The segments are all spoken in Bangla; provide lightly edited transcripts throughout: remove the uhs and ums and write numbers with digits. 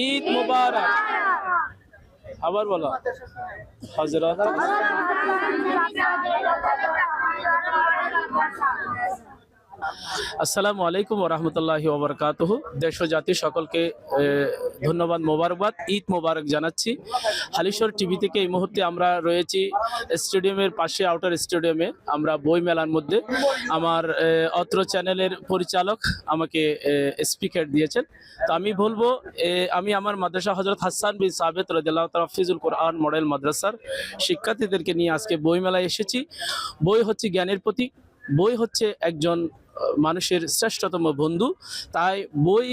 ঈদ মুবারক। আবার বলো হযরত। আসসালামু আলাইকুম ওয়া রাহমাতুল্লাহি ওয়া বারাকাতুহু। দেশ ও জাতি সকলকে ধন্যবাদ, মোবারকবাদ, ঈদ মোবারক জানাচ্ছি। হালিশহর টিভি থেকে এই মুহূর্তে আমরা রয়েছি স্টেডিয়ামের পাশে, আউটার স্টেডিয়ামে। আমরা বই মেলার মধ্যে আমার অত্র চ্যানেলের পরিচালক আমাকে স্পিকার দিয়েছেন। তো আমি বলবো, আমি আমার মাদ্রাসা হযরত হাসান বিন সাবিত রাদিয়াল্লাহু তাআলা হাফিজুল কোরআন মডেল মাদ্রাসার শিক্ষার্থীদেরকে নিয়ে আজকে বই মেলায় এসেছি। বই হচ্ছে জ্ঞানের প্রতীক, বই হচ্ছে একজন মানুষের শ্রেষ্ঠতম বন্ধু। তাই বই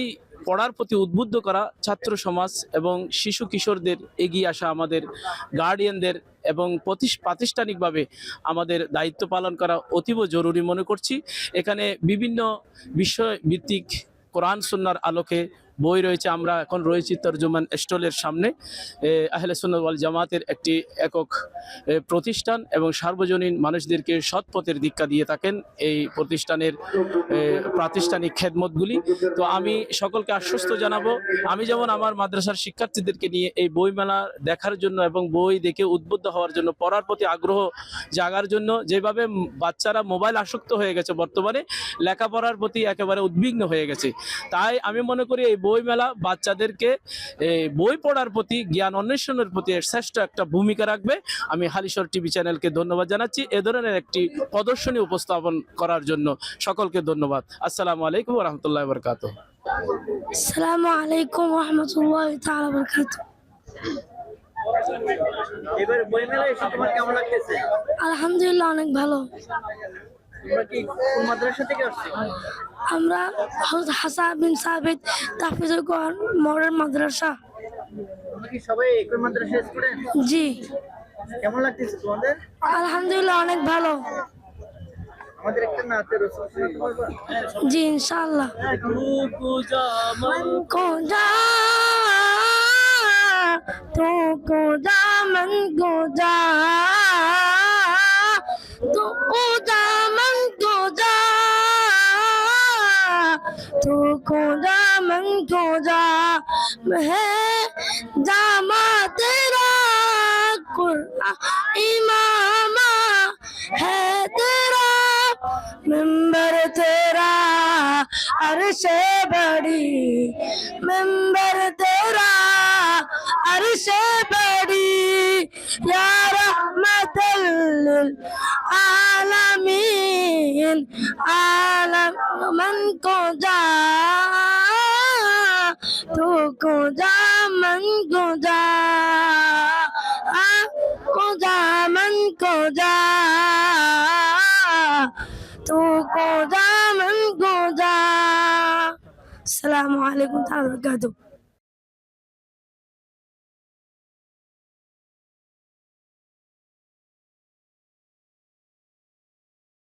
পড়ার প্রতি উদ্বুদ্ধ করা ছাত্র সমাজ এবং শিশু কিশোরদের এগিয়ে আসা আমাদের গার্ডিয়ানদের এবং প্রাতিষ্ঠানিকভাবে আমাদের দায়িত্ব পালন করা অতীব জরুরি মনে করছি। এখানে বিভিন্ন বিষয় ভিত্তিক কোরআন সুন্নাহর আলোকে বই রয়েছে। আমরা এখন রয়েছি তরজমান স্টলের সামনে। আহলে সুন্নাত ওয়াল জামাতের একটি একক প্রতিষ্ঠান এবং সার্বজনীন মানুষদেরকে সৎ পথের দীক্ষা দিয়ে থাকেন এই প্রতিষ্ঠানের প্রাতিষ্ঠানিক খেদমতগুলি। তো আমি সকলকে আশ্বস্ত জানাবো, আমি যেমন আমার মাদ্রাসার শিক্ষার্থীদেরকে নিয়ে এই বই মেলা দেখার জন্য এবং বই দেখে উদ্বুদ্ধ হওয়ার জন্য, পড়ার প্রতি আগ্রহ জাগার জন্য, যেভাবে বাচ্চারা মোবাইল আসক্ত হয়ে গেছে বর্তমানে, লেখাপড়ার প্রতি একেবারে উদ্বিগ্ন হয়ে গেছে। তাই আমি মনে করি এই বই মেলা বাচ্চাদেরকে বই পড়ার প্রতি, জ্ঞান অন্বেষণের প্রতি শ্রেষ্ঠ একটা ভূমিকা রাখবে। আমি হালিশহর টিভি চ্যানেলকে ধন্যবাদ জানাচ্ছি এ ধরনের একটি প্রদর্শনী উপস্থাপন করার জন্য। সকলকে ধন্যবাদ। আসসালামু আলাইকুম ওয়া রাহমাতুল্লাহি ওয়া বারাকাতুহু। আসসালামু আলাইকুম ওয়া রাহমাতুল্লাহি তাআলা ওয়া বারাকাতুহু। এবার বই মেলায় এসে তোমার কেমন লাগতেছে? আলহামদুলিল্লাহ, অনেক ভালো। তোমরা কি কোন মাদ্রাসা থেকে আসছো? আমরা হযরত হাসান বিন সাবিত তাহফিজুল কোরআন মডেল মাদ্রাসা। তোমরা কি সবাই একই মাদ্রাসার স্টুডেন্ট? জি, কেমন লাগতেছে তোমাদের? আলহামদুলিল্লাহ, অনেক ভালো। আমাদের একটা নাতে রাসূল শোনাতে পারবা? জি, ইনশাআল্লাহ। को जा तू को जा मन को जा तू को जा मन को जा तू को जा मन को जा है जामा तेरा कुरान इमामा है तेरा मिंबर तेरा अर्शे बड़ी मिंबर तेरा अर्शे बड़ी या रहमतल लिल आलमीन आलम मन को जा तू को जा मन को जा को जा मन को जा तू को जा मन को जा। अस्सलामु अलैकुम व रहमतुल्लाहि व बरकातुहू।